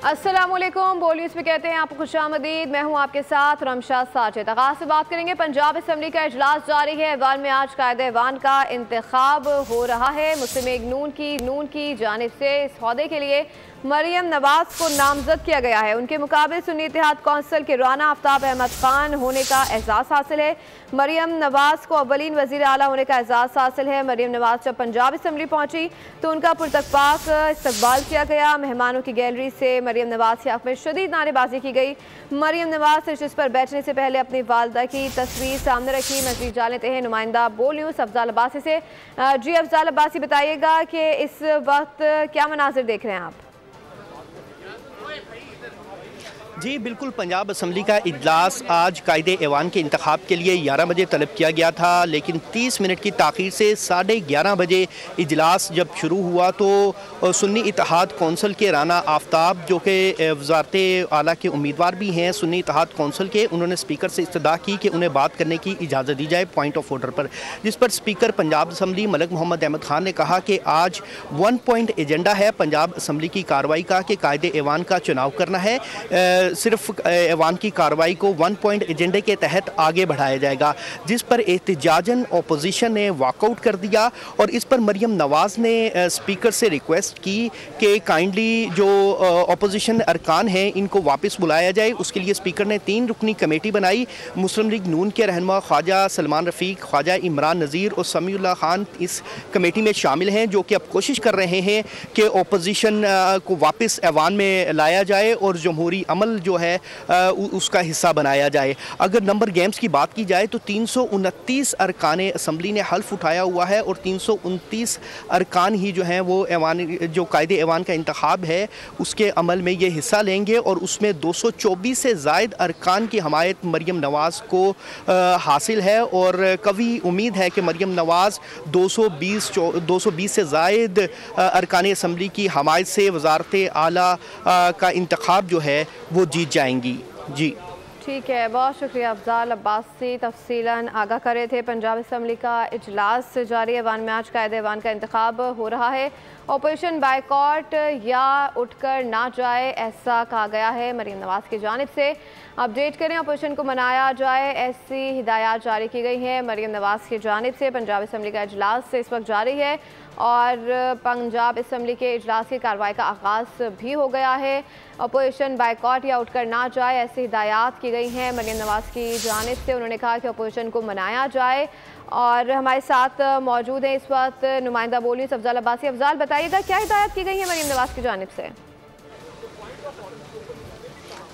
अस्सलामुअलैकुम, बोल न्यूज़ में कहते हैं आपको खुशामदीद। मैं हूं आपके साथ रमशा साजिद। आगाज़ से बात करेंगे। पंजाब असम्बली का इजलास जारी है। ऐवान में आज कायदे ऐवान का इंतखाब हो रहा है। मुस्लिम लीग नून की जानिब से इस ओहदे के लिए मरियम नवाज को नामजद किया गया है। उनके मुकाबले सुन्नी इत्तेहाद कौंसिल के राना आफ्ताब अहमद खान होने का एजाज़ हासिल है। मरियम नवाज को अव्वलीन वज़ीर आला होने का एजाज़ हासिल है। मरियम नवाज जब पंजाब असम्बली पहुंची तो उनका पुरतकपाक इस्तकबाल किया गया। मेहमानों की गैलरी से मरियम नवाज के हक़ में शदीद नारेबाजी की गई। मरियम नवाज नशिस्त पर बैठने से पहले अपनी वालदा की तस्वीर सामने रखी। मज़ीद जान लेते हैं नुमाइंदा बोल न्यूज़ अफजाल अब्बासी से। जी अफजाल अब्बासी, बताइएगा कि इस वक्त क्या मनाजिर देख रहे हैं आप? जी बिल्कुल, पंजाब असम्बली का इजलास आज कायदे ऐवान के इंतखाब के लिए 11 बजे तलब किया गया था, लेकिन 30 मिनट की ताख़ीर से 11:30 बजे इजलास जब शुरू हुआ तो सुन्नी इत्तेहाद कौंसिल के राना आफ्ताब, जो कि वज़ारत आला के उम्मीदवार भी हैं सुन्नी इत्तेहाद कौंसिल के, उन्होंने स्पीकर से इस्तदा की कि उन्हें बात करने की इजाज़त दी जाए पॉइंट ऑफ ऑर्डर पर, जिस पर स्पीकर पंजाब असम्बली मलिक मोहम्मद अहमद खान ने कहा कि आज 1 पॉइंट एजेंडा है पंजाब असम्बली की कार्रवाई का कि कायदे ऐवान का चुनाव करना है। सिर्फ ऐवान की कार्रवाई को 1 पॉइंट एजेंडे के तहत आगे बढ़ाया जाएगा, जिस पर एहतजाजन अपोजिशन ने वॉकआउट कर दिया और इस पर मरियम नवाज़ ने स्पीकर से रिक्वेस्ट की कि काइंडली जो अपोजिशन अरकान हैं इनको वापस बुलाया जाए। उसके लिए स्पीकर ने 3 रुकनी कमेटी बनाई। मुस्लिम लीग नून के रहनुमा ख्वाजा सलमान रफ़ीक, ख्वाजा इमरान नज़ीर और समीउल्लाह खान इस कमेटी में शामिल हैं, जो कि अब कोशिश कर रहे हैं कि अपोजिशन को वापस ऐवान में लाया जाए और जमहूरी अमल जो है उसका हिस्सा बनाया जाए। अगर नंबर गेम्स की बात की जाए तो 329 अरकान असम्बली ने हल्फ उठाया हुआ है और 329 अरकान ही जो हैं वो ऐवान जो कायदे ऐवान का इंतखाब है उसके अमल में ये हिस्सा लेंगे और उसमें 224 से ज़ायद अरकान की हमायत मरियम नवाज़ को हासिल है और कभी उम्मीद है कि मरियम नवाज़ 220 से ज़ायद अरकान असम्बली की हमायत से वज़ारत आला का इंतखाब जो है वो जीत जाएंगी। जी ठीक है, बहुत शुक्रिया अफजाल अब्बासी, तफसीलन आगाह कर रहे थे। पंजाब असम्बली का इजलास जारी ऐवान में आज कायदे ऐवान का इंतखाब हो रहा है। ऑपरेशन बायकॉट या उठकर ना जाए ऐसा कहा गया है मरियम नवाज़ की जानिब से। अपडेट करें, ऑपरेशन को मनाया जाए ऐसी हिदायत जारी की गई हैं मरियम नवाज़ की जानिब से। पंजाब असम्बली का इजलास इस वक्त जारी है और पंजाब असम्बली के इजलास की कार्रवाई का आगाज़ भी हो गया है। अपोजिशन बायकॉट या उठकर ना जाए ऐसी हिदायत की गई हैं मरियम नवाज़ की जानिब से। उन्होंने कहा कि अपोजिशन को मनाया जाए और हमारे साथ मौजूद हैं इस वक्त नुमाइंदा बोल न्यूज़ अफजाल अब्बासी। अफजाल, बताइएगा क्या हिदायत की गई है मरियम नवाज़ की जानिब से?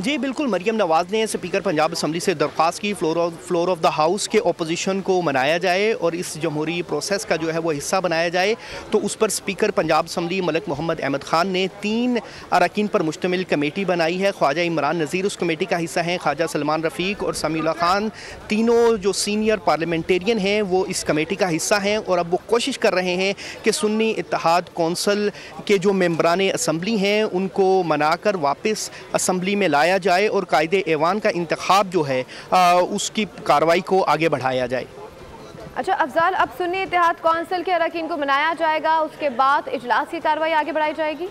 जी बिल्कुल, मरियम नवाज़ ने स्पीकर पंजाब असम्बली से दरख्वास्त की फ्लोर ऑफ द हाउस के अपोजिशन को मनाया जाए और इस जमहूरी प्रोसेस का जो है वो हिस्सा बनाया जाए। तो उस पर स्पीकर पंजाब असम्बली मलिक मोहम्मद अहमद खान ने 3 अरकान पर मुश्तमिल कमेटी बनाई है। ख्वाजा इमरान नज़ीर उस कमेटी का हिस्सा हैं, ख्वाजा सलमान रफ़ीक और समीउल्लाह खान, तीनों जो सीनियर पार्लियामेंटेरियन हैं वो इस कमेटी का हिस्सा हैं और अब वो कोशिश कर रहे हैं कि सुन्नी इत्तेहाद कौंसिल के जो मेंबरान असम्बली हैं उनको मनाकर वापस असम्बली में लाया जाए और कायदे ऐवान का इंतखाब जो है उसकी कार्रवाई को आगे बढ़ाया जाए। अच्छा अफजाल, अब सुन्नी इत्तेहाद कौंसिल के अरकान को मनाया जाएगा, उसके बाद इजलास की कार्रवाई आगे बढ़ाई जाएगी?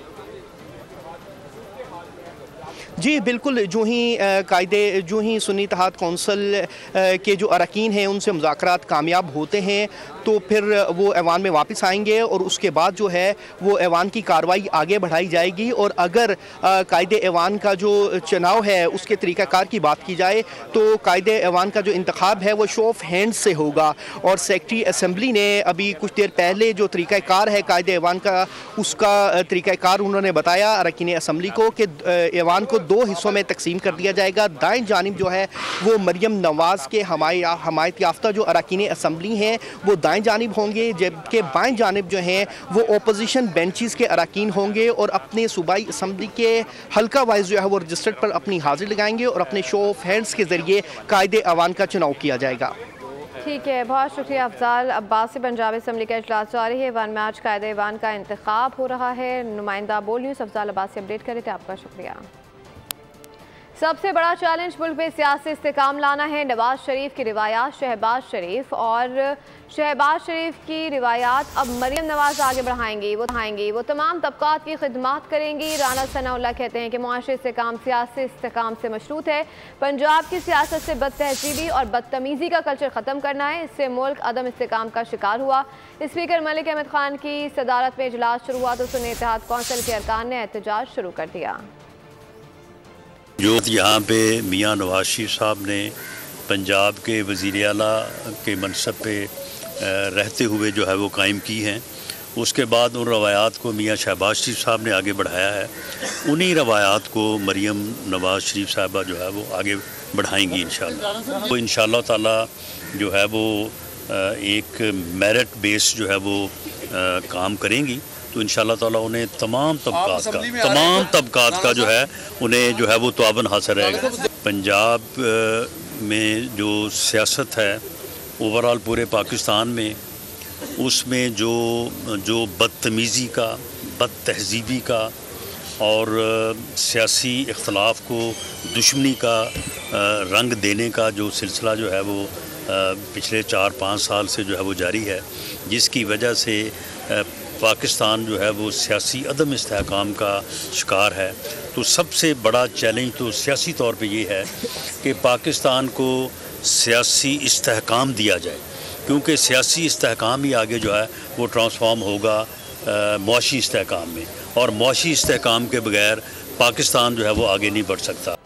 जी बिल्कुल, जो ही सुन्नी इत्तेहाद कौंसिल के जो अरकान हैं उनसे मुज़ाकरात कामयाब होते हैं तो फिर वो ऐवान में वापस आएंगे और उसके बाद जो है वो ऐवान की कार्रवाई आगे बढ़ाई जाएगी। और अगर कायदे ऐवान का जो चुनाव है उसके तरीक़ाकार की बात की जाए तो कायदे ऐवान का जो इंतखाब है वो शो ऑफ हैंड से होगा और सेक्रेटरी असम्बली ने अभी कुछ देर पहले जो तरीक़ाकार है कायदे ऐवान का उसका तरीक़ाकार उन्होंने बताया अरकान असम्बली को कि ऐवान को 2 हिस्सों में तकसीम कर दिया जाएगा। दाएं जानिब जो है वो मरियम नवाज़ के हमायत याफ्ता जो अरकान असम्बली हैं वो दाएं जानिब होंगे, जबकि बाएं जानिब जो हैं वो अपोजिशन बेंचेस के अरकान होंगे और अपने सूबाई असम्बली के हल्का वाइज जो है वो रजिस्टर्ड पर अपनी हाजिर लगाएंगे और अपने शो ऑफ हैंड्स के ज़रिए कायदे ऐवान का चुनाव किया जाएगा। ठीक है, बहुत शुक्रिया अफजाल अब्बास से। पंजाब असम्बली का इजलास जारी है, ऐवान में आज कायदे ऐवान का इंतखाब हो रहा है। नुमाइंदा बोल न्यूज़ अफजाल अब्बास से अपडेट करे थे, आपका शुक्रिया। सबसे बड़ा चैलेंज मुल्क में सियासी इस्तेकाम लाना है। नवाज शरीफ की रिवायात शहबाज शरीफ की रिवायात अब मरियम नवाज आगे बढ़ाएंगी। वो तमाम तबकात की खिदमत करेंगी। राना सनाउल्लाह कहते हैं कि मुआशी इस्तेकाम सियासी इस्तेकाम से मशरूत है। पंजाब की सियासत से बदतहजीबी और बदतमीज़ी का कल्चर ख़त्म करना है, इससे मुल्क अदम इस्तेकाम का शिकार हुआ। स्पीकर मलिक अहमद खान की सदारत में इजलास शुरू हुआ तो सुन्नी इत्तेहाद कौंसिल के अरकान ने एहतजाज शुरू कर दिया। जो यहाँ पे मियाँ नवाज शरीफ साहब ने पंजाब के वज़ीर आला के मनसब पे रहते हुए जो है वो कायम की हैं, उसके बाद उन रवायात को मियाँ शहबाज शरीफ साहब ने आगे बढ़ाया है। उन्हीं रवायात को मरियम नवाज शरीफ साहबा जो है वो आगे बढ़ाएंगी इंशाअल्लाह। तो इंशाअल्लाह ताला जो है वो एक मेरिट बेस जो है वो काम करेंगी, तो इंशाअल्लाह ताला उन्हें तमाम तबकात का जो है उन्हें जो है वो तवाबन हासिल रहेगा। पंजाब में जो सियासत है ओवरऑल पूरे पाकिस्तान में, उसमें जो बदतमीज़ी का, बदतहजीबी का और सियासी इख्तलाफ को दुश्मनी का रंग देने का जो सिलसिला जो है वो पिछले 4-5 साल से जो है वो जारी है, जिसकी वजह से पाकिस्तान जो है वो सियासी अदम इस्तेहकाम का शिकार है। तो सबसे बड़ा चैलेंज तो सियासी तौर पे ये है कि पाकिस्तान को सियासी इस्तेहकाम दिया जाए, क्योंकि सियासी इस्तेहकाम ही आगे जो है वो ट्रांसफॉर्म होगा मुआशी इस्तेहकाम में, और मुआशी इस्तेहकाम के बगैर पाकिस्तान जो है वो आगे नहीं बढ़ सकता।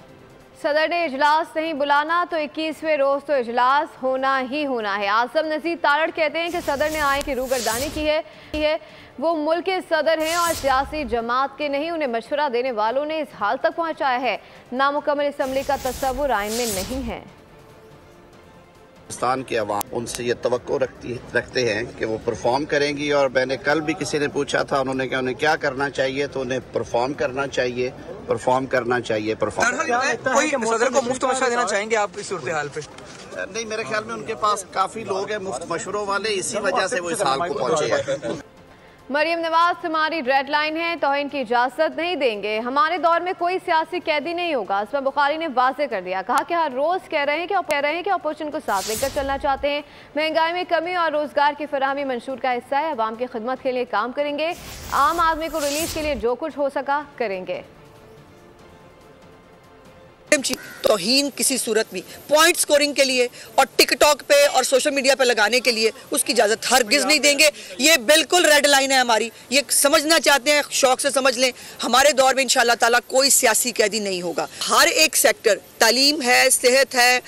सदर ने इजलास नहीं बुलाना तो 21वें रोज़ तो इजलास होना ही होना है। आज़म नज़ीर तारड़ कहते हैं कि सदर ने आय की रूगर्दानी की है। वो मुल्क के सदर हैं और सियासी जमात के नहीं। उन्हें मशवरा देने वालों ने इस हाल तक पहुँचाया है। नामुकम्मल असम्बली का तस्वुर आइन में नहीं है। पाकिस्तान की अवाम उनसे ये तवक्को रखते हैं कि वो परफॉर्म करेंगी, और मैंने कल भी किसी ने पूछा था उन्होंने कि उन्हें क्या करना चाहिए, तो उन्हें परफॉर्म करना चाहिए। कोई सदर को मुफ्त मशवरा देना चाहेंगे आप इस सूरत हाल पे? नहीं, मेरे ख्याल में उनके पास काफ़ी लोग हैं मुफ्त मशवरों वाले, इसी वजह से वो इस हाल को पहुँचे हैं। मरियम नवाज हमारी रेड लाइन है, तौहीन की इजाज़त नहीं देंगे। हमारे दौर में कोई सियासी कैदी नहीं होगा, असमा बुखारी ने वाज़े कर दिया। कहा कि हर रोज़ कह रहे हैं कि अपोजिशन को साथ लेकर चलना चाहते हैं। महंगाई में कमी और रोज़गार की फराहमी मंशूर का हिस्सा है। अवाम की खिदमत के लिए काम करेंगे। आम आदमी को रिलीफ के लिए जो कुछ हो सका करेंगे। तौहीन किसी सूरत में पॉइंट स्कोरिंग के लिए और टिकटॉक पे और सोशल मीडिया पे लगाने के लिए उसकी इजाजत हरगिज नहीं देंगे। ये बिल्कुल रेड लाइन है हमारी। ये समझना चाहते हैं, शौक से समझ लें। हमारे दौर में इंशाअल्लाह ताला कोई सियासी कैदी नहीं होगा। हर एक सेक्टर, तालीम है, सेहत है,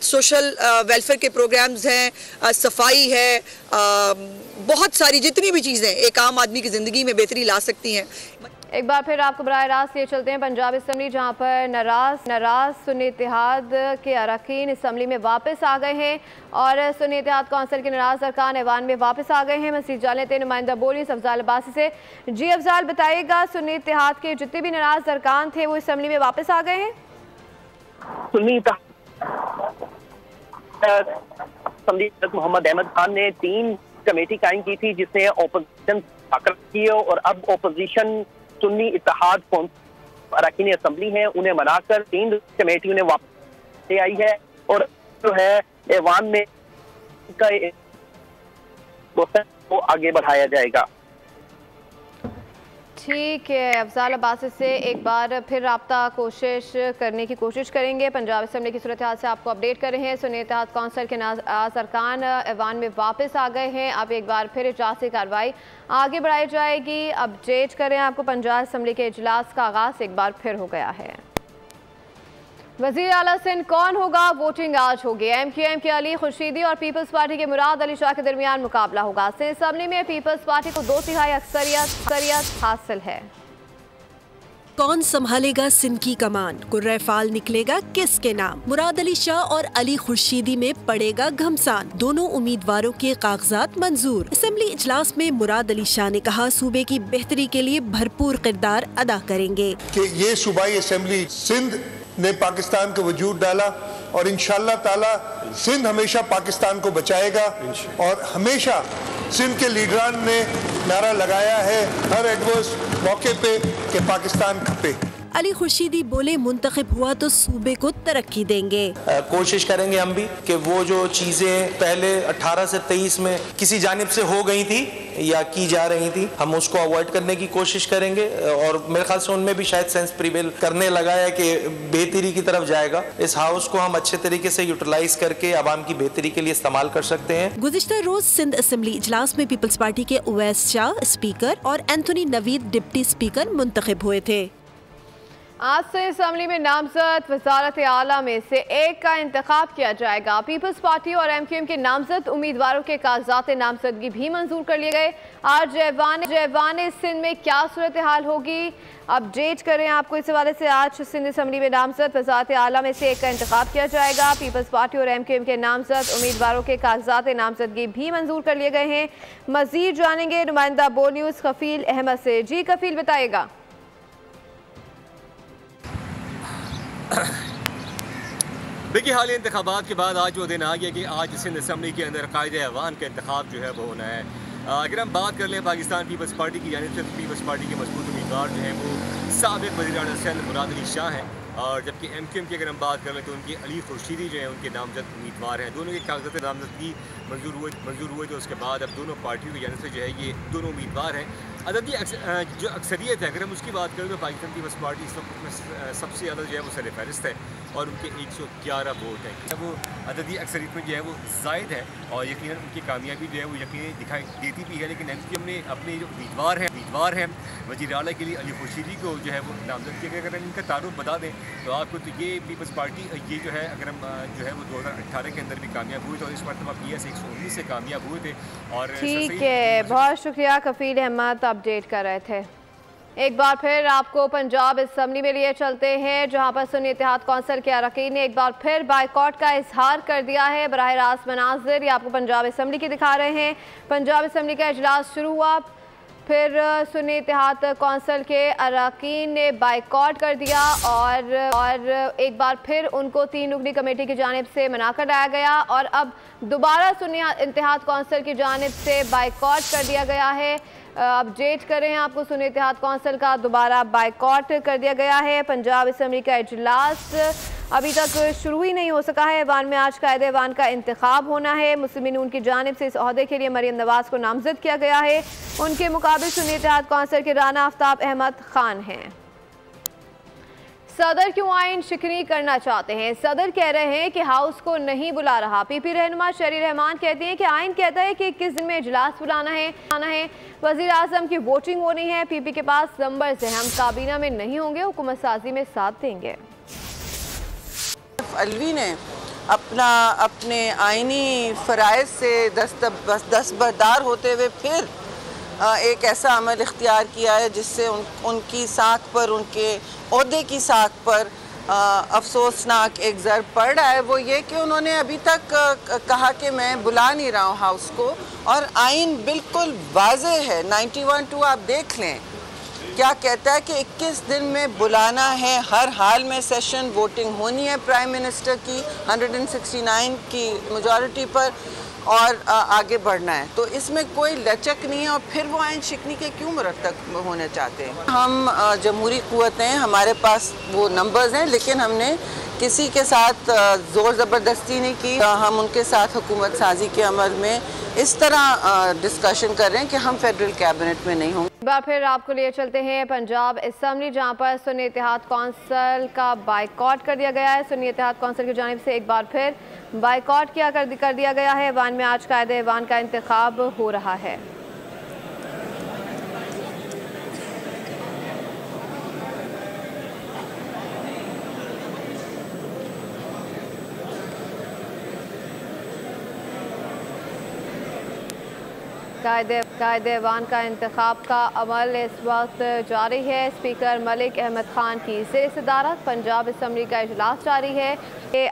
सोशल वेलफेयर के प्रोग्राम्स हैं, सफाई है, बहुत सारी जितनी भी चीज़ें एक आम आदमी की ज़िंदगी में बेहतरी ला सकती हैं। एक बार फिर आपको बराह रास्त ये चलते हैं पंजाब असम्बली, जहाँ पर नाराज सुन्नी इत्तेहाद के अरकान असम्बली में वापस आ गए हैं और सुन्नी इत्तेहाद कौंसिल के नाराज अरकान ऐवान में वापस आ गए हैं। मसीह जालते नुमाइंदा बोली अफजाल अब्बासी से। जी अफजाल, बताइएगा सुन्नी इत्तेहाद के जितने भी नाराज अरकान थे वो असम्बली में वापस आ गए हैं? सुन्नी मोहम्मद अहमद खान ने 3 कमेटी कायम की थी जिसने ओपोजिशन की, और अब ओपोजिशन सुन्नी इत्तेहाद अरकान असम्बली हैं उन्हें मनाकर 3 कमेटी उन्हें वापस ले आई है, और जो है ऐवान में वो आगे बढ़ाया जाएगा। ठीक है, अफजाल अब्बासी से एक बार फिर राब्ता करने की कोशिश करेंगे। पंजाब असम्बली की सूरत हाल से आपको अपडेट कर रहे हैं। सुन्नी इत्तेहाद कौंसिल के नाराज अरकान ऐवान में वापस आ गए हैं। अब एक बार फिर इजलासी कार्रवाई आगे बढ़ाई जाएगी। अपडेट करें आपको, पंजाब असम्बली के इजलास का आगाज़ एक बार फिर हो गया है। वज़ीर आला सिंध कौन होगा? वोटिंग आज होगी। MQM के अली खुर्शीदी और पीपल्स पार्टी के मुराद अली शाह के दरमियान मुकाबला होगा। सिंध असम्बली में पीपल्स पार्टी को 2/3 अक्सरियत हासिल है। कौन संभालेगा सिंध की कमान? कुर्रे फाल निकलेगा किसके नाम? मुराद अली शाह और अली खुर्शीदी में पड़ेगा घमसान। दोनों उम्मीदवारों के कागजात मंजूर। असेंबली इजलास में मुराद अली शाह ने कहा सूबे की बेहतरी के लिए भरपूर किरदार अदा करेंगे। कि ये सूबाई असेंबली सिंध ने पाकिस्तान को वजूद डाला, और इंशाअल्लाह ताला सिंध हमेशा पाकिस्तान को बचाएगा। और हमेशा सिंध के लीडरान ने नारा लगाया है हर एडवर्स मौके पे कि पाकिस्तान खपे। अली खुर्शीदी बोले, मुंतखब हुआ तो सूबे को तरक्की देंगे। कोशिश करेंगे हम भी कि वो जो चीजें पहले 18 से 23 में किसी जानिब से हो गई थी या की जा रही थी, हम उसको अवॉइड करने की कोशिश करेंगे। और मेरे ख्याल से उनमें भी शायद सेंस प्रिवेल करने लगा है कि बेहतरी की तरफ जाएगा। इस हाउस को हम अच्छे तरीके से यूटिलाइज करके आवाम की बेहतरी के लिए इस्तेमाल कर सकते हैं। गुज़िश्ता रोज सिंध असेंबली इजलास में पीपल्स पार्टी के उवैस शाह स्पीकर और एंथोनी नवीद डिप्टी स्पीकर मुंतखब हुए थे। आज से असेंबली में नामजद वज़ारत आला में से एक का इंतखाब किया जाएगा। पीपल्स पार्टी और MQM के नामजद उम्मीदवारों के कागजात नामजदगी भी मंजूर कर लिए गए। आज ऐवान सिंध में क्या सूरत हाल होगी, अपडेट करें आपको इस हवाले से। आज सिंध असेंबली में नामजद वज़ारत आला में से एक का इंतखाब किया जाएगा। पीपल्स पार्टी और MQM के नामजद उम्मीदवारों के कागजात नामजदगी भी मंजूर कर लिए गए हैं। मजीद जानेंगे नुमाइंदा बो न्यूज़ कफील अहमद से। जी कफील, बताइएगा। देखिए, हाल इंतखाबात के बाद आज वो दिन आ गया कि आज सिंध असेंबली के अंदर कायदे ऐवान का इंतखाब जो है वो होना है। अगर हम बात कर लें पाकिस्तान पीपल्स पार्टी की जानिब से, तो पीपल्स पार्टी के मजबूत उम्मीदवार जो हैं वो साबिक़ वज़ीर-ए-आला सिंध मुराद अली शाह हैं। और जबकि MQM की अगर हम बात कर लें तो उनकी अली खुर्शीदी जो है उनके नामजद उम्मीदवार हैं। दोनों के कागजात नामजदगी मंजूर हुए तो उसके बाद अब दोनों पार्टियों की जानिब से जो है ये दोनों उम्मीदवार हैं। अददी जो अक्सरियत है, अगर हम उसकी बात करें तो पाकिस्तान पीपल्स पार्टी इस वक्त में सबसे ज़्यादा जो है वो सरफ़हरिस्त है और उनके 111 वोट हैं। वो अददी अक्सरियत में जो है वो ज़ायद है और यकीनन उनकी कामयाबी जो है वो यकीन दिखाई देती भी है। लेकिन MQM ने अपने जो उम्मीदवार हैं वज़ीर-ए-आला के लिए अली खुर्शीदी को जो है वो नामजद किया गया। अगर इनका तारुफ बता दें तो आपको, तो ये पीपल्स पार्टी ये जो है अगर हम जो है वो 2018 के अंदर भी कामयाब हुए थे और इस मरतबा PS 119 से कामयाब हुए थे। और ठीक है, बहुत शुक्रिया कफील अहमद, अपडेट कर रहे थे। एक बार फिर आपको पंजाब असेंबली में लिए चलते हैं, जहां पर सुन्नी इत्तेहाद कौंसिल के अरकान ने एक बार फिर बाइकॉट का इजहार कर दिया है। बराह रास्त मनाजिर ये आपको पंजाब असेंबली के दिखा रहे हैं। पंजाब असेंबली का इजलास शुरू हुआ, फिर सुन्नी इत्तेहाद कौंसिल के अरकान ने बाइकॉट कर दिया और एक बार फिर उनको 3 रुकनी कमेटी की जानिब से मना कर लाया गया और अब दोबारा सुन्नी इत्तेहाद कौंसिल की जानिब से बाइकॉट कर दिया गया है। अपडेट करें आपको, सुन्नी इत्तेहाद कौंसिल का दोबारा बाइकॉट कर दिया गया है। पंजाब असेंबली का इजलास अभी तक शुरू ही नहीं हो सका है। ऐवान में आज कायदे ऐवान का इंतखाब होना है। मुस्लिम नून की जानिब से इस ओहदे के लिए मरियम नवाज को नामजद किया गया है। उनके मुकाबले सुन्नी इत्तेहाद कौंसिल के राना आफ्ताब अहमद खान हैं। सदर क्यों आइन शिकनी करना चाहते हैं? सदर कह रहे हैं कि हाउस को नहीं बुला रहा। PP रहनुमा शरी रहमान कहते हैं कि आइन कहता है कि 21 दिन में इजलास बुलाना है। वज़ीर आज़म की वोटिंग होनी है। PP के पास नंबर्स हैं, हम काबीना में नहीं होंगे, हुकूमत साजी में साथ देंगे। अलवी ने अपने आइनी फ़राइज़ से दस्तबरदार होते हुए फिर एक ऐसा अमल इख्तियार किया है जिससे उनकी साख पर, उनके ओहदे की साख पर अफसोसनाक एक ज़र पड़ रहा है। वो ये कि उन्होंने अभी तक कहा कि मैं बुला नहीं रहा हूँ हाउस को, और आइन बिल्कुल वाज़े है। 91(2) आप देख लें क्या कहता है कि 21 दिन में बुलाना है, हर हाल में सेशन, वोटिंग होनी है प्राइम मिनिस्टर की 169 की मेजॉरिटी पर और आगे बढ़ना है। तो इसमें कोई लचक नहीं है और फिर वो आइन शिकनी के क्यों मुरतब होने चाहते हैं? हम जमहूरी क़ुव्वत हैं, हमारे पास वो नंबर्स हैं, लेकिन हमने किसी के साथ ज़ोर ज़बरदस्ती नहीं की। हम उनके साथ हुकूमत साजी के अमल में इस तरह डिस्कशन कर रहे हैं कि हम फेडरल कैबिनेट में नहीं होंगे। एक बार फिर आपको लिए चलते हैं पंजाब असेंबली, जहां पर सुन्नी इत्तेहाद कौंसिल का बाइकॉट कर दिया गया है। सुन्नी इत्तेहाद कौंसिल की जानिब से एक बार फिर बाइकॉट कर दिया गया है। ऐवान में आज कायदे ऐवान का इंतखाब हो रहा है। कायदे ऐवान का इंतखाब का अमल इस वक्त जारी है। स्पीकर मलिक अहमद खान की ज़ेर सदारत पंजाब असेंबली का इजलास जारी है।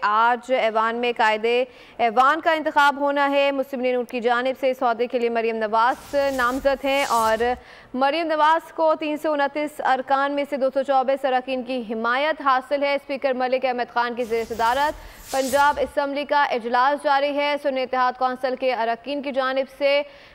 आज ऐवान में कायदे ऐवान का इंतखाब होना है। मुस्लिम लीग की जानिब से इस ओहदे के लिए मरियम नवाज नामजद हैं और मरियम नवाज को 329 अरकान में से 224 अरकान की हिमायत हासिल है। स्पीकर मलिक अहमद खान की ज़ेर सदारत पंजाब असेंबली का इजलास जारी है। सुन्नी इत्तेहाद कौंसिल के अरकान की जानिब से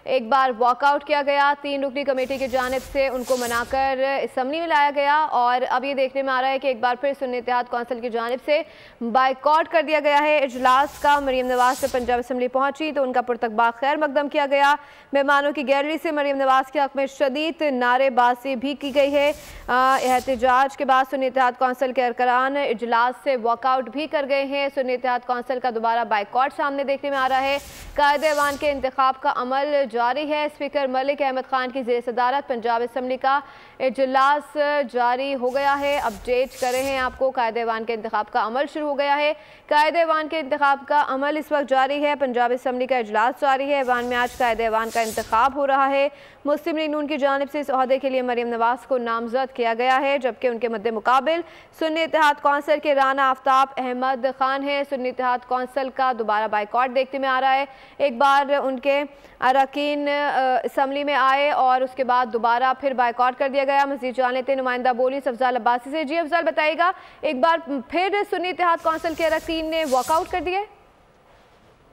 एक एक बार वॉकआउट किया गया। 3 रुकनी कमेटी की जानिब से उनको मनाकर असम्बली में लाया गया और अब ये देखने में आ रहा है कि एक बार फिर सुन्नी इत्तेहाद कौंसिल की जानिब से बाइकआउट कर दिया गया है इजलास का। मरीम नवाज से पंजाब असम्बली पहुंची तो उनका पुरतकबा खैर मकदम किया गया। मेहमानों की गैलरी से मरीम नवाज के हक में शदीद नारेबाजी भी की गई है। एहतजाज के बाद सुन्नी इत्तेहाद कौंसिल के अरकान इजलास से वॉकआउट भी कर गए हैं। सुन्नी इत्तेहाद कौंसिल का दोबारा बाइकआउट सामने देखने में आ रहा है। कायदे ऐवान के इंतखाब का अमल जारी है। स्पीकर मलिक अहमद खान की ज़ेर सदारत पंजाब असम्बली का इजलास जारी हो गया है। अपडेट कर रहे हैं आपको, कायदे ऐवान के इंतखाब का अमल शुरू हो गया है। कायदे ऐवान के इंतखाब का अमल इस वक्त जारी है। पंजाब असम्बली का इजलास जारी है। ऐवान में आज कायदे ऐवान का इंतखाब हो रहा है। मुस्लिम लीग नून की जानिब से इस ओहदे के लिए मरीम नवाज को नामजद किया गया है, जबकि उनके मद्दे मुकाबिल सुन्नी इत्तेहाद कौंसिल के राना आफ्ताब अहमद खान है। सुन्नी इत्तेहाद कौंसिल का दोबारा बाइकआउट देखने में आ रहा है। एक बार उनके अरकान असम्बली में आए और उसके बाद दोबारा फिर बाइकआउट कर दिया गया। मज़ीद जान लेते हैं नुमाइंदा बोली अफजाल अब्बासी से। जी अफजाल, बताइएगा, एक बार फिर सुन्नी इत्तेहाद कौंसिल के अरकान ने वॉकआउट कर दिए?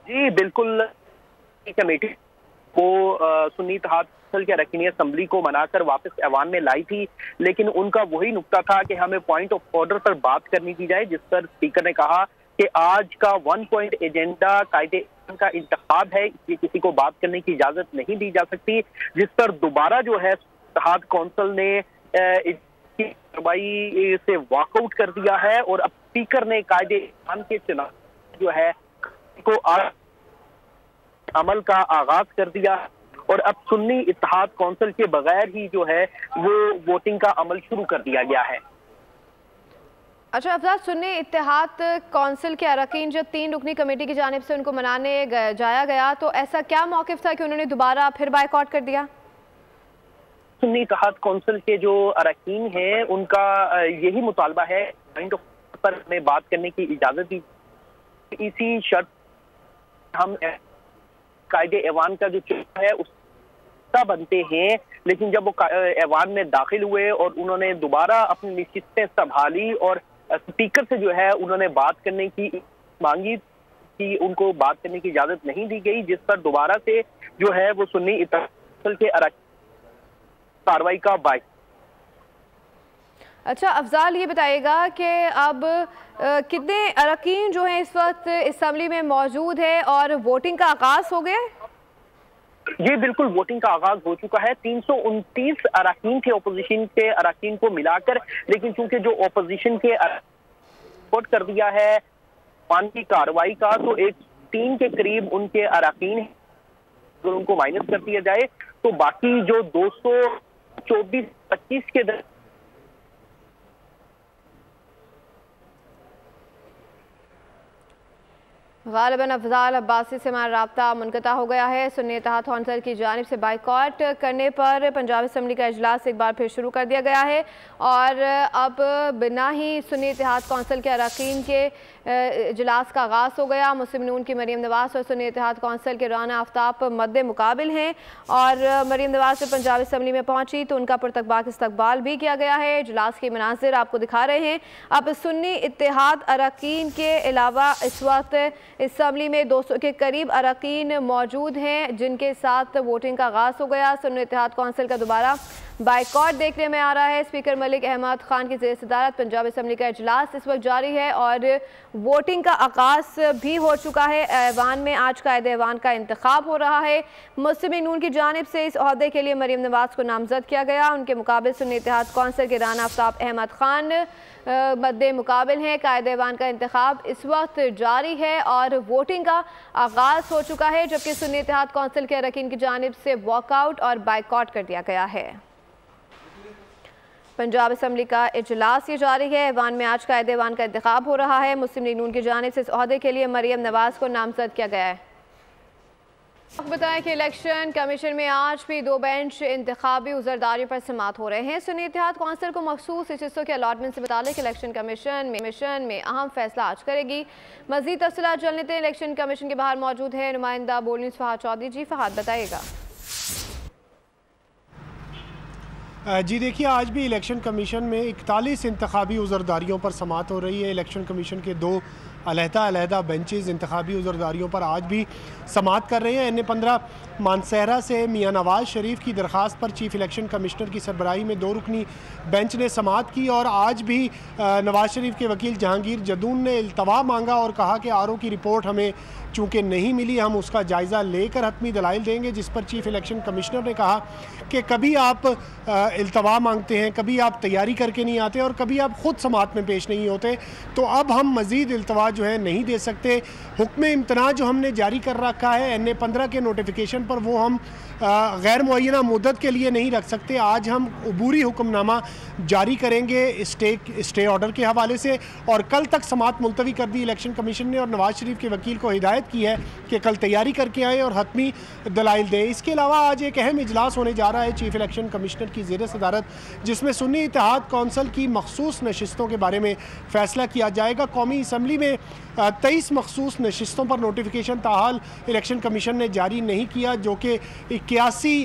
जी बिल्कुल, कमेटी को सुन्नी इत्तेहाद कौंसिल के अरकान असम्बली को मनाकर वापस ऐवान में लाई थी, लेकिन उनका वही नुक्ता था कि हमें पॉइंट ऑफ ऑर्डर पर बात करनी की जाए, जिस पर स्पीकर ने कहा कि आज का 1 पॉइंट एजेंडा कायदे का इंतखाब है, इसलिए किसी को बात करने की इजाजत नहीं दी जा सकती। जिस पर दोबारा जो है इत्तेहाद कौंसिल ने कार्रवाई से वॉकआउट कर दिया है और अब स्पीकर ने कायदे ऐवान के चुनाव जो है को अमल का आगाज कर दिया और अब सुन्नी इत्तेहाद कौंसिल के बगैर ही जो है वो वोटिंग का अमल शुरू कर दिया गया है। अच्छा अफजाल, सुन्नी इत्तेहाद कौंसिल के अरकान जब 3 रुकनी कमेटी की जानिब से उनको मनाने जाया गया तो ऐसा क्या मौक़िफ़ था कि उन्होंने दोबारा फिर बाइकआउट कर दिया? सुन्नी इत्तेहाद कौंसिल के जो अरकान हैं उनका यही मुतालबा है पॉइंट ऑफ पर हमें बात करने की इजाजत दी। इसी शर्त हम कायदे ऐवान का जो चुनाव है उसका बनते हैं, लेकिन जब वो ऐवान में दाखिल हुए और उन्होंने दोबारा अपनी नशिस्तें संभाली और स्पीकर से जो है उन्होंने बात करने की मांगी कि उनको बात करने की इजाजत नहीं दी गई, जिस पर दोबारा से जो है वो सुन्नी इत्तेहाद के कार्रवाई का बाइक। अच्छा अफजाल, ये बताइएगा कि अब कितने अरकान जो हैं इस वक्त असम्बली में मौजूद है और वोटिंग का आगाज हो गया? जी बिल्कुल, वोटिंग का आगाज हो चुका है। 329 अरकान थे अपोजिशन के अरकान को मिलाकर, लेकिन चूंकि जो अपोजिशन के वोट कर दिया है ऐवान की कार्रवाई का, तो 3 के करीब उनके अरकान अगर उनको माइनस कर दिया जाए तो बाकी जो 224-25 के गालिबन अफजाल अब्बासी से हमारा राब्ता मुनक़ता हो गया है। सुन्नी इत्तेहाद कौंसिल की जानिब से बाइकआउट करने पर पंजाब असम्बली का इजलास एक बार फिर शुरू कर दिया गया है और अब बिना ही सुन्नी इत्तेहाद कौंसिल के अरकान के इजलास का आगाज़ हो गया। मुस्लिम नून की मरीम नवाज और सुन्नी इत्तेहाद कौंसिल के राना आफ्ताब मद्दे मुकाबिल हैं और मरीम नवाज से पंजाब असम्बली में पहुंची तो उनका पुरतकबा इस्तकबाल भी किया गया है। इजलास के मनाजिर आपको दिखा रहे हैं। अब सुन्नी इत्तेहाद अरकान के अलावा इस वक्त असम्बली में 200 के करीब अरकान मौजूद हैं जिनके साथ वोटिंग का आगाज़ हो गया। सुन्नी इत्तेहाद कौंसिल का दोबारा बाइकआउट देखने में आ रहा है। स्पीकर मलिक अहमद खान की ज़ेर सदारत पंजाब असम्बली का इजलास इस वक्त जारी है और वोटिंग का आगाज़ भी हो चुका है। ऐवान में आज कायदे ऐवान का इंतखाब हो रहा है। मुस्लिम लीग नून की जानिब से इस ओहदे के लिए मरीम नवाज को नामजद किया गया। उनके मुकाबिल सुन्नी इत्तेहाद कौंसिल के राना आफ्ताब अहमद खान मद्दे मुकाबिल हैं। कायदे ऐवान का इंतखाब इस वक्त जारी है और वोटिंग का आगाज़ हो चुका है, जबकि सुन्नी इत्तेहाद कौंसिल के अरकान की जानिब से वॉकआउट और बाइकआउट कर दिया गया है। पंजाब असम्बली का इजलास ये जारी है। ऐवान में आज कायदे ऐवान का इंतखाब हो रहा है। मुस्लिम लीग नून की जानिब से इस ओहदे के लिए मरीम नवाज को नामजद किया गया है। आपको बताएं कि इलेक्शन कमीशन में आज भी 2 बेंच इंतखाबी उज़रदारियों पर समाअत हो रहे हैं। सुन्नी इत्तेहाद कौंसिल को मखसूस हिस्सों के अलॉटमेंट से मुतालिक इलेक्शन कमीशन में अहम फैसला आज करेगी। मज़ीद तफसीलात जान लेते हैं। इलेक्शन कमीशन के बाहर मौजूद है नुमाइंदा बोल न्यूज़ फहाद चौधरी। जी फहाद, बताइएगा। जी देखिए, आज भी इलेक्शन कमीशन में 41 इंतखाबी उज़रदारियों पर समाअत हो रही है। इलेक्शन कमीशन के 2 अलहदा बेंचेस इंतखाबी उज़रदारियों पर आज भी समाअत कर रहे हैं। NA-15 मानसहरा से मियाँ नवाज शरीफ की दरख्वास्त पर चीफ इलेक्शन कमिश्नर की सरबराही में 2 रुकनी बेंच ने समाअत की और आज भी नवाज शरीफ के वकील जहांगीर जदून ने इल्तवा मांगा और कहा कि RO की रिपोर्ट हमें चूँकि नहीं मिली, हम उसका जायज़ा लेकर हतमी दलाइल देंगे। जिस पर चीफ इलेक्शन कमिश्नर ने कहा कि कभी आप इल्तवा मांगते हैं, कभी आप तैयारी करके नहीं आते और कभी आप ख़ुद समाअत में पेश नहीं होते, तो अब हम मज़ीद इल्तवा जो है नहीं दे सकते। हुक्म इम्तना जो हमने जारी कर रखा है NA-15 के नोटिफिकेशन पर, वो हम गैर मुअय्यना मुद्दत के लिए नहीं रख सकते। आज हम अबूरी हुक्मनामा जारी करेंगे स्टे ऑर्डर के हवाले से और कल तक समाअत मुलतवी कर दी इलेक्शन कमीशन ने और नवाज शरीफ के वकील को हिदायत की है कि कल तैयारी करके आएँ और हतमी दलाइल दें। इसके अलावा आज एक अहम इजलास होने जा रहा है चीफ इलेक्शन कमिश्नर की ज़ेर सदारत, जिसमें सुन्नी इत्तेहाद कौंसल की मखसूस नशिस्तों के बारे में फ़ैसला किया जाएगा। कौमी असम्बली में 23 मखसूस नशिस्तों पर नोटिफिकेशन ताहाल इलेक्शन कमीशन ने जारी नहीं किया, जो कि 81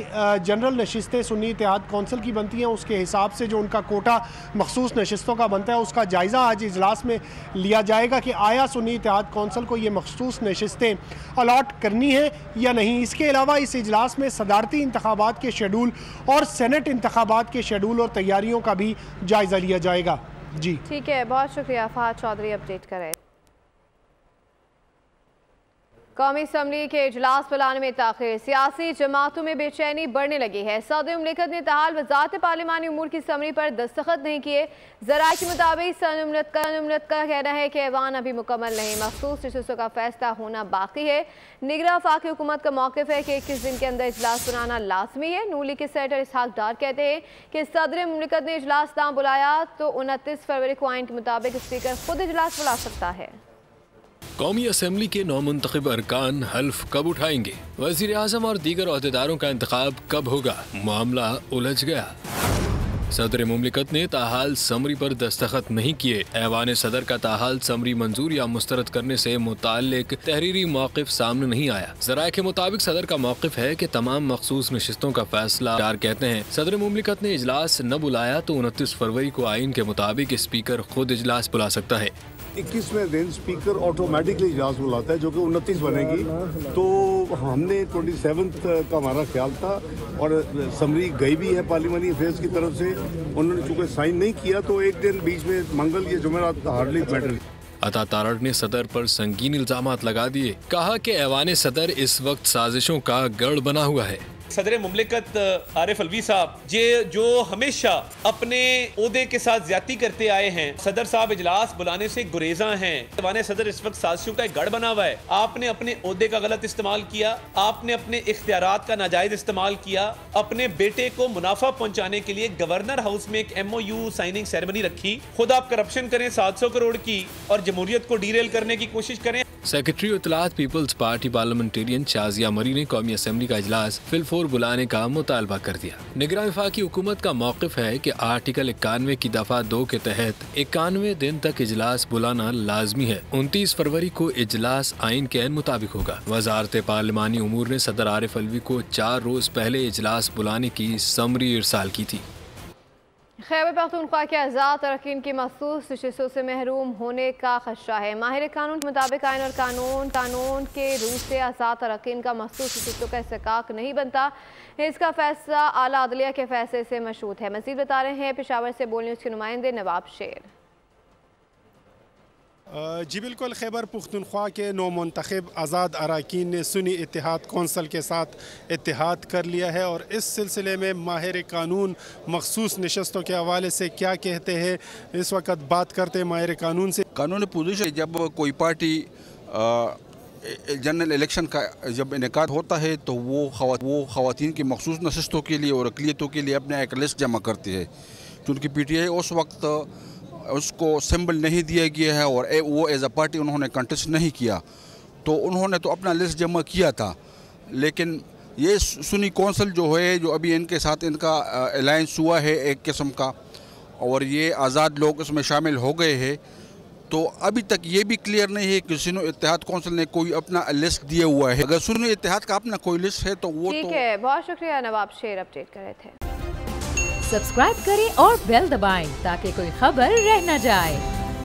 जनरल नशिस्तें सुन्नी इत्तेहाद कौंसल की बनती हैं। उसके हिसाब से जो उनका कोटा मखसूस नशिस्तों का बनता है, उसका जायज़ा आज इजलास में लिया जाएगा कि आया सुन्नी इत्तेहाद कौंसल को ये मखसूस नशिस्तें अलॉट करनी है या नहीं। इसके अलावा इस इजलास में सदारती इंतखाबात के शेड्यूल और सेनेट इंतखाबात के शेड्यूल और तैयारियों का भी जायज़ा लिया जाएगा। जी ठीक है, बहुत शुक्रिया फहद चौधरी अपडेट करें। कौमी असम्बली के इजलास बुलाने में ताख़ीर, सियासी जमातों में बेचैनी बढ़ने लगी है। सदर मुमलिकत ने ताहाल वज़ारत पार्लिमानी उमूर की समरी पर दस्तखत नहीं किए। ज़राए के मुताबिक सदर का कहना है कि ऐवान अभी मुकम्मल नहीं, मखसूस नशिस्तों का फैसला होना बाकी है। निगरां वफाकी हुकूमत का मौक़िफ़ है कि 21 दिन के अंदर इजलास बुलाना लाजमी है। नूली के सेनेटर इसहाक डार कहते हैं कि सदर मुमलिकत ने इजलास ना बुलाया तो 29 फरवरी को आइन के मुताबिक स्पीकर खुद इजलास बुला सकता है। कौमी असम्बली के नौमुंतखब अरकान हल्फ कब उठाएंगे? वज़ीर आज़म और दीगर अहदेदारों का इंतखाब कब होगा? मामला उलझ गया। सदर मुमलिकत ने ताहाल समरी पर दस्तखत नहीं किए। ऐवान सदर का ताहाल समरी मंजूर या मुस्तरद करने से मुताल्लिक तहरीरी मौक़िफ़ सामने नहीं आया। ज़राए के मुताबिक सदर का मौक़िफ़ है कि तमाम मखसूस नशिस्तों का फैसला डार कहते हैं सदर मुमलिकत ने इजलास न बुलाया तो 29 फरवरी को आइन के मुताबिक स्पीकर खुद इजलास बुला सकता है। 21वें दिन स्पीकर ऑटोमेटिकली इजलास बुलाता है, जो कि 29 बनेगी। तो हमने 27 का हमारा ख्याल था और समरी गई भी है पार्लियामानी अफेयर्स की तरफ से। उन्होंने चूँकि साइन नहीं किया तो एक दिन बीच में मंगल या जुमेरात हार्डली मैटर। अता तारड़ ने सदर पर संगीन इल्जामात लगा दिए। कहा कि ऐवान सदर इस वक्त साजिशों का गढ़ बना हुआ है। सदर मुमलिकत आरिफ अलवी साहब जो हमेशा अपने ओहदे के साथ ज्यादती करते आए हैं, सदर साहब इजलास बुलाने से गुरेजा हैं। ऐवान सदर इस वक्त साजिशों का एक गढ़ बना हुआ है। आपने अपने ओहदे का गलत इस्तेमाल किया, आपने अपने इख्तियारात का नाजायज इस्तेमाल किया, अपने बेटे को मुनाफा पहुंचाने के लिए गवर्नर हाउस में एक MOU साइनिंग सेरेमनी रखी। खुद आप करप्शन करें 700 करोड़ की और जमहूरियत को डीरेल करने की कोशिश करें। सेक्रेटरी इत्तलात पीपल्स पार्टी पार्लियामेंटेरियन शाजिया मरी ने कौमी असम्बली का इजलास फिलफोर बुलाने का मुतालबा कर दिया। निगरां वफाकी हुकूमत का मौक़िफ़ है कि आर्टिकल 91 की दफ़ा 2 के तहत 91 दिन तक इजलास बुलाना लाजमी है। 29 फरवरी को इजलास आइन के मुताबिक होगा। वज़ारत पार्लिमानी उमूर ने सदर आरिफ अलवी को 4 रोज पहले इजलास बुलाने की समरी इरसाल की थी। खैबर पख्तूनख्वा के आज़ाद अरकान की मखसूस नशिस्तों से महरूम होने का खदशा है। माहिर कानून के मुताबिक आइन और कानून के रूह से आज़ाद अरकान का मखसूस नशिस्तों का इस्तेकाक नहीं बनता। इसका फैसला आला अदलिया के फैसले से मशहूद है। मज़ीद बता रहे हैं पेशावर से बोल न्यूज़ के नुमाइंदे नवाब शेर। जी बिल्कुल, खैबर पुख्तनख्वा के नौमुंतखब आज़ाद अरकान ने सुन्नी इत्तेहाद कौंसल के साथ इत्तेहाद कर लिया है और इस सिलसिले में माहिर कानून मखसूस नशस्तों के हवाले से क्या कहते हैं, इस वक्त बात करते हैं माहिर कानून से। कानूनी पोजीशन, जब कोई पार्टी जनरल इलेक्शन का जब इनेकाद होता है तो वो ख़वातीन की मखसूस नशस्तों के लिए और अक़लियतों के लिए अपना एक लिस्ट जमा करती है। क्योंकि PTI उस वक्त उसको सिंबल नहीं दिया गया है और वो एज अ पार्टी उन्होंने कंटेस्ट नहीं किया, तो उन्होंने तो अपना लिस्ट जमा किया था। लेकिन ये सुन्नी कौंसल जो है, जो अभी इनके साथ इनका अलायंस हुआ है एक किस्म का, और ये आज़ाद लोग इसमें शामिल हो गए हैं, तो अभी तक ये भी क्लियर नहीं है कि सुन्नी इत्तेहाद कौंसिल ने कोई अपना लिस्ट दिया हुआ है। अगर सुन्नी इत्तेहाद का अपना कोई लिस्ट है तो वो ठीक है। बहुत शुक्रिया नवाब शेर, अपडेट कर रहे थे। सब्सक्राइब करें और बेल दबाएं ताकि कोई खबर रह न जाए।